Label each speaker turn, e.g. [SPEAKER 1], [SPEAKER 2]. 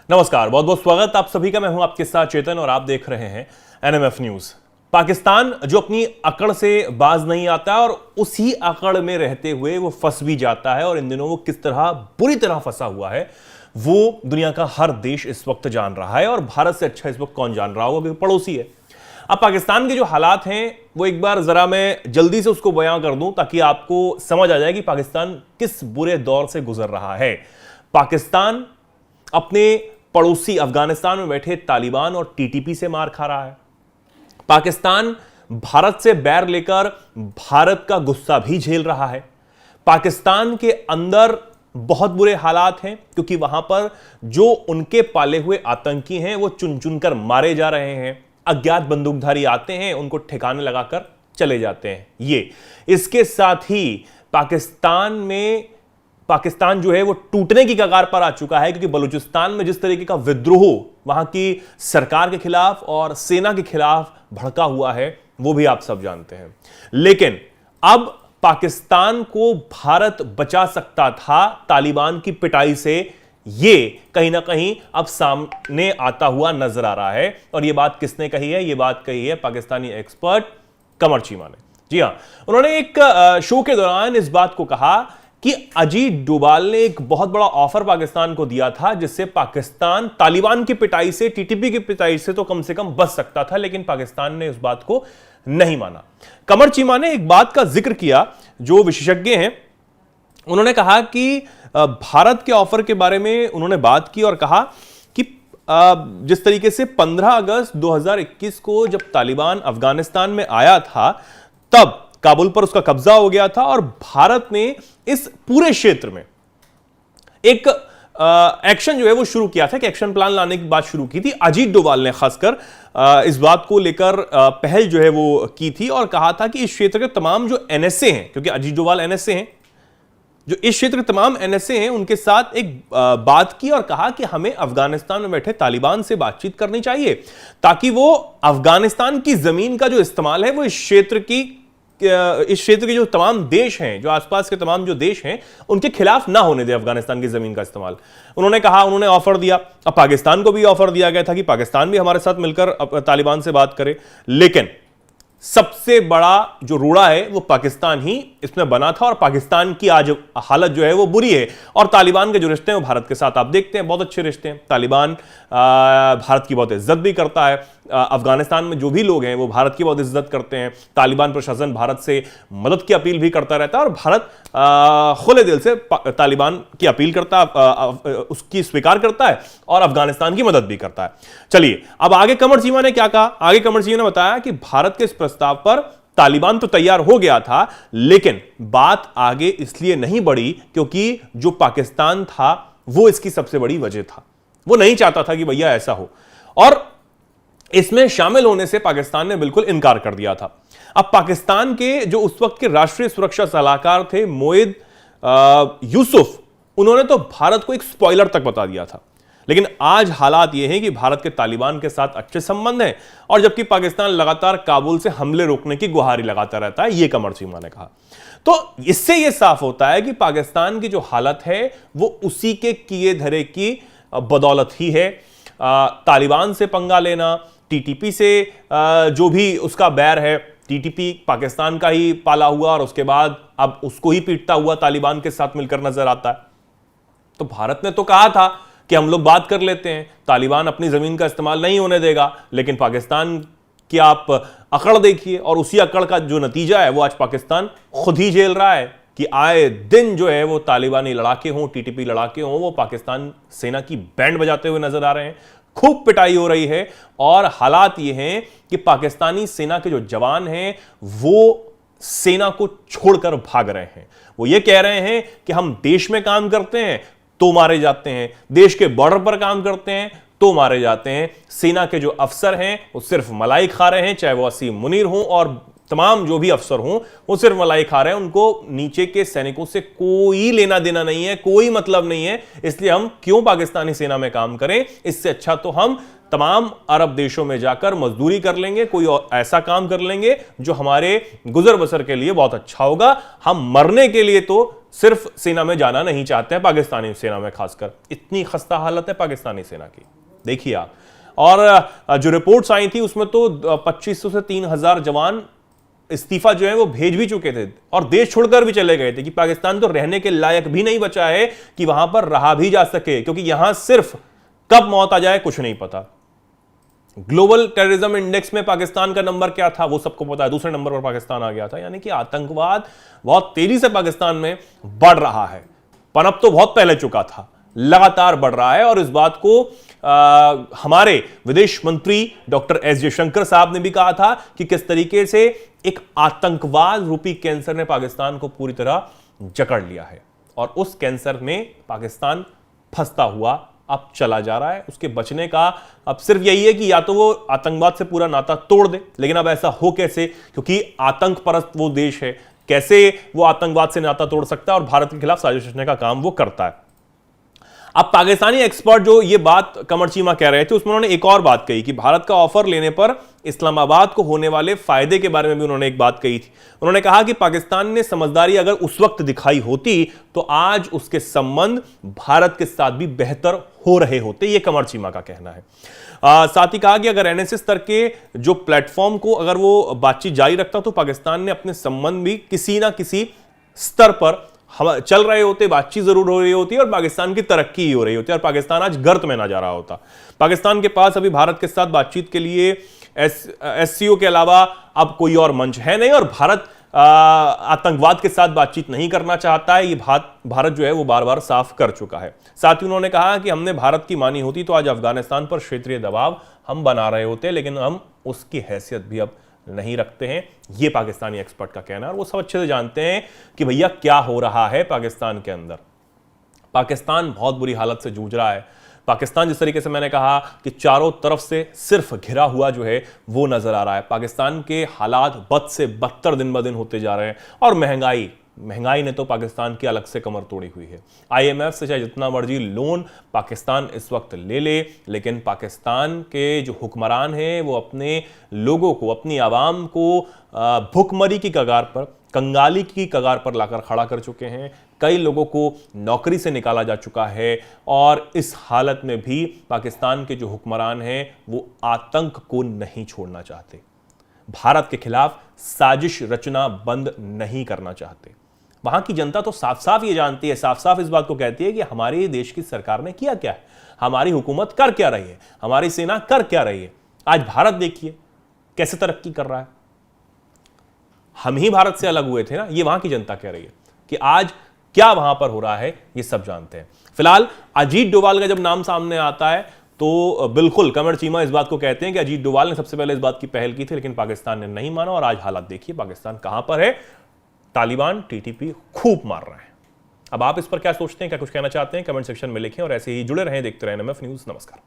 [SPEAKER 1] नमस्कार, बहुत बहुत स्वागत आप सभी का। मैं हूं आपके साथ चेतन और आप देख रहे हैं एनएमएफ न्यूज। पाकिस्तान जो अपनी अकड़ से बाज नहीं आता और उसी अकड़ में रहते हुए वो फंस भी जाता है, और इन दिनों वो किस तरह बुरी तरह फंसा हुआ है वो दुनिया का हर देश इस वक्त जान रहा है। और भारत से अच्छा इस वक्त कौन जान रहा होगा, क्योंकि पड़ोसी है। अब पाकिस्तान के जो हालात हैं वो एक बार जरा मैं जल्दी से उसको बयां कर दूं ताकि आपको समझ आ जाए कि पाकिस्तान किस बुरे दौर से गुजर रहा है। पाकिस्तान अपने पड़ोसी अफगानिस्तान में बैठे तालिबान और टीटीपी से मार खा रहा है। पाकिस्तान भारत से बैर लेकर भारत का गुस्सा भी झेल रहा है। पाकिस्तान के अंदर बहुत बुरे हालात हैं, क्योंकि वहां पर जो उनके पाले हुए आतंकी हैं वो चुन चुनकर मारे जा रहे हैं। अज्ञात बंदूकधारी आते हैं, उनको ठिकाने लगाकर चले जाते हैं। ये इसके साथ ही पाकिस्तान जो है वो टूटने की कगार पर आ चुका है, क्योंकि बलूचिस्तान में जिस तरीके का विद्रोह वहां की सरकार के खिलाफ और सेना के खिलाफ भड़का हुआ है वो भी आप सब जानते हैं। लेकिन अब पाकिस्तान को भारत बचा सकता था तालिबान की पिटाई से, ये कहीं ना कहीं अब सामने आता हुआ नजर आ रहा है। और ये बात किसने कही है? ये बात कही है पाकिस्तानी एक्सपर्ट कमर चीमा ने। जी हां, उन्होंने एक शो के दौरान इस बात को कहा कि अजीत डोभाल ने एक बहुत बड़ा ऑफर पाकिस्तान को दिया था, जिससे पाकिस्तान तालिबान की पिटाई से, टीटीपी की पिटाई से तो कम से कम बच सकता था, लेकिन पाकिस्तान ने उस बात को नहीं माना। कमर चीमा ने एक बात का जिक्र किया, जो विशेषज्ञ हैं उन्होंने कहा कि भारत के ऑफर के बारे में उन्होंने बात की और कहा कि जिस तरीके से 15 अगस्त 2021 को जब तालिबान अफगानिस्तान में आया था, तब काबुल पर उसका कब्जा हो गया था और भारत ने इस पूरे क्षेत्र में एक एक्शन जो है वो शुरू किया था, कि एक्शन प्लान लाने की बात शुरू की थी। अजीत डोभाल ने खासकर इस बात को लेकर पहल जो है वो की थी और कहा था कि इस क्षेत्र के तमाम जो एनएसए हैं, क्योंकि अजीत डोभाल एनएसए हैं, जो इस क्षेत्र के तमाम एनएसए हैं उनके साथ एक बात की और कहा कि हमें अफगानिस्तान में बैठे तालिबान से बातचीत करनी चाहिए, ताकि वो अफगानिस्तान की जमीन का जो इस्तेमाल है वो इस क्षेत्र के जो तमाम देश हैं, जो आसपास के तमाम जो देश हैं, उनके खिलाफ ना होने दे अफगानिस्तान की जमीन का इस्तेमाल। उन्होंने कहा, उन्होंने ऑफर दिया। अब पाकिस्तान को भी ऑफर दिया गया था कि पाकिस्तान भी हमारे साथ मिलकर तालिबान से बात करे, लेकिन सबसे बड़ा जो रोड़ा है वो पाकिस्तान ही इसमें बना था। और पाकिस्तान की आज हालत जो है वो बुरी है। और तालिबान के जो रिश्ते हैं वो भारत के साथ आप देखते हैं बहुत अच्छे रिश्ते हैं। तालिबान भारत की बहुत इज्जत भी करता है। अफगानिस्तान में जो भी लोग हैं वो भारत की बहुत इज्जत करते हैं। तालिबान प्रशासन भारत से मदद की अपील भी करता रहता है, और भारत खुले दिल से तालिबान की अपील करता है, उसकी स्वीकार करता है और अफगानिस्तान की मदद भी करता है। चलिए, अब आगे कमर चीमा ने क्या कहा? आगे कमर चीमा ने बताया कि भारत के इस प्रस्ताव पर तालिबान तो तैयार हो गया था, लेकिन बात आगे इसलिए नहीं बढ़ी क्योंकि जो पाकिस्तान था वो इसकी सबसे बड़ी वजह था। वो नहीं चाहता था कि भैया ऐसा हो, और इसमें शामिल होने से पाकिस्तान ने बिल्कुल इनकार कर दिया था। अब पाकिस्तान के जो उस वक्त के राष्ट्रीय सुरक्षा सलाहकार थे मोइद यूसुफ, उन्होंने तो भारत को एक स्पॉइलर तक बता दिया था। लेकिन आज हालात यह हैं कि भारत के तालिबान के साथ अच्छे संबंध हैं, और जबकि पाकिस्तान लगातार काबुल से हमले रोकने की गुहारी लगाता रहता है, यह कमर चीमा ने कहा। तो इससे यह साफ होता है कि पाकिस्तान की जो हालत है वो उसी के किए धरे की बदौलत ही है। तालिबान से पंगा लेना, टीटीपी से जो भी उसका बैर है, टीटीपी पाकिस्तान का ही पाला हुआ और उसके बाद अब उसको ही पीटता हुआ तालिबान के साथ मिलकर नजर आता है। तो भारत ने तो कहा था कि हम लोग बात कर लेते हैं, तालिबान अपनी जमीन का इस्तेमाल नहीं होने देगा, लेकिन पाकिस्तान की आप अकड़ देखिए, और उसी अकड़ का जो नतीजा है वो आज पाकिस्तान खुद ही झेल रहा है कि आए दिन जो है वो तालिबानी लड़ाके हों, टीटीपी लड़ाके हों, वो पाकिस्तान सेना की बैंड बजाते हुए नजर आ रहे हैं। खूब पिटाई हो रही है, और हालात ये हैं कि पाकिस्तानी सेना के जो जवान हैं वो सेना को छोड़कर भाग रहे हैं। वो ये कह रहे हैं कि हम देश में काम करते हैं तो मारे जाते हैं, देश के बॉर्डर पर काम करते हैं तो मारे जाते हैं। सेना के जो अफसर हैं वो सिर्फ मलाई खा रहे हैं, चाहे वो असीम मुनीर हों और तमाम जो भी अफसर हों, वो सिर्फ मलाई खा रहे हैं। उनको नीचे के सैनिकों से कोई लेना देना नहीं है, कोई मतलब नहीं है। इसलिए हम क्यों पाकिस्तानी सेना में काम करें? इससे अच्छा तो हम तमाम अरब देशों में जाकर मजदूरी कर लेंगे, कोई ऐसा काम कर लेंगे जो हमारे गुजर बसर के लिए बहुत अच्छा होगा। हम मरने के लिए तो सिर्फ सेना में जाना नहीं चाहते हैं, पाकिस्तानी सेना में खासकर। इतनी खस्ता हालत है पाकिस्तानी सेना की, देखिए आप। और जो रिपोर्ट्स आई थी उसमें तो 2500 से 3000 जवान इस्तीफा जो है वो भेज भी चुके थे और देश छोड़कर भी चले गए थे कि पाकिस्तान तो रहने के लायक भी नहीं बचा है कि वहां पर रहा भी जा सके, क्योंकि यहां सिर्फ कब मौत आ जाए कुछ नहीं पता। ग्लोबल टेररिज्म इंडेक्स में पाकिस्तान का नंबर क्या था वो सबको पता है, दूसरे नंबर पर पाकिस्तान आ गया था। यानी कि आतंकवाद बहुत तेजी से पाकिस्तान में बढ़ रहा है, पनप तो बहुत पहले चुका था, लगातार बढ़ रहा है। और इस बात को हमारे विदेश मंत्री डॉक्टर एस जयशंकर साहब ने भी कहा था कि किस तरीके से एक आतंकवाद रूपी कैंसर ने पाकिस्तान को पूरी तरह जकड़ लिया है और उस कैंसर में पाकिस्तान फंसता हुआ अब चला जा रहा है। उसके बचने का अब सिर्फ यही है कि या तो वो आतंकवाद से पूरा नाता तोड़ दे, लेकिन अब ऐसा हो कैसे, क्योंकि आतंक परस्त वो देश है, कैसे वो आतंकवाद से नाता तोड़ सकता है और भारत के खिलाफ साजिश रचने का काम वो करता है। अब पाकिस्तानी एक्सपर्ट जो ये बात कमर चीमा कह रहे थे उसमें उन्होंने एक और बात कही कि भारत का ऑफर लेने पर इस्लामाबाद को होने वाले फायदे के बारे में भी उन्होंने एक बात कही थी। उन्होंने कहा कि पाकिस्तान ने समझदारी अगर उस वक्त दिखाई होती तो आज उसके संबंध भारत के साथ भी बेहतर हो रहे होते, ये कमर चीमा का कहना है। साथ ही कहा कि अगर एनएसएस स्तर के जो प्लेटफॉर्म को अगर वो बातचीत जारी रखता तो पाकिस्तान ने अपने संबंध भी किसी ना किसी स्तर पर चल रहे होते, बातचीत जरूर हो रही होती और पाकिस्तान की तरक्की ही हो रही होती और पाकिस्तान आज गर्त में ना जा रहा होता। पाकिस्तान के पास अभी भारत के साथ बातचीत के लिए एससीओ के अलावा अब कोई और मंच है नहीं और भारत आतंकवाद के साथ बातचीत नहीं करना चाहता है, ये भारत जो है वो बार बार साफ कर चुका है। साथ ही उन्होंने कहा कि हमने भारत की मानी होती तो आज अफगानिस्तान पर क्षेत्रीय दबाव हम बना रहे होते, लेकिन हम उसकी हैसियत भी अब नहीं रखते हैं, ये पाकिस्तानी एक्सपर्ट का कहना है। और वो सब अच्छे से जानते हैं कि भैया क्या हो रहा है पाकिस्तान के अंदर। पाकिस्तान बहुत बुरी हालत से जूझ रहा है। पाकिस्तान जिस तरीके से मैंने कहा कि चारों तरफ से सिर्फ घिरा हुआ जो है वो नजर आ रहा है। पाकिस्तान के हालात बद से बदतर दिन ब दिन होते जा रहे हैं और महंगाई ने तो पाकिस्तान की अलग से कमर तोड़ी हुई है। आईएमएफ से चाहे जितना मर्जी लोन पाकिस्तान इस वक्त ले ले, लेकिन पाकिस्तान के जो हुक्मरान हैं वो अपने लोगों को, अपनी आवाम को भुखमरी की कगार पर, कंगाली की कगार पर लाकर खड़ा कर चुके हैं। कई लोगों को नौकरी से निकाला जा चुका है और इस हालत में भी पाकिस्तान के जो हुक्मरान हैं वो आतंक को नहीं छोड़ना चाहते, भारत के खिलाफ साजिश रचना बंद नहीं करना चाहते। वहां की जनता तो साफ साफ ये जानती है, साफ साफ इस बात को कहती है कि हमारे देश की सरकार ने किया क्या है, हमारी हुकूमत कर क्या रही है, हमारी सेना कर क्या रही है। आज भारत देखिए कैसे तरक्की कर रहा है। हम ही भारत से अलग हुए थे ना, ये वहां की जनता कह रही है कि आज क्या वहां पर हो रहा है, ये सब जानते हैं। फिलहाल अजीत डोभाल का जब नाम सामने आता है तो बिल्कुल कमर चीमा इस बात को कहते हैं कि अजीत डोभाल ने सबसे पहले इस बात की पहल की थी, लेकिन पाकिस्तान ने नहीं माना और आज हालात देखिए पाकिस्तान कहां पर है। तालिबान, टीटीपी खूब मार रहे हैं। अब आप इस पर क्या सोचते हैं, क्या कुछ कहना चाहते हैं, कमेंट सेक्शन में लिखें और ऐसे ही जुड़े रहें, देखते रहें एनएमएफ न्यूज़। नमस्कार।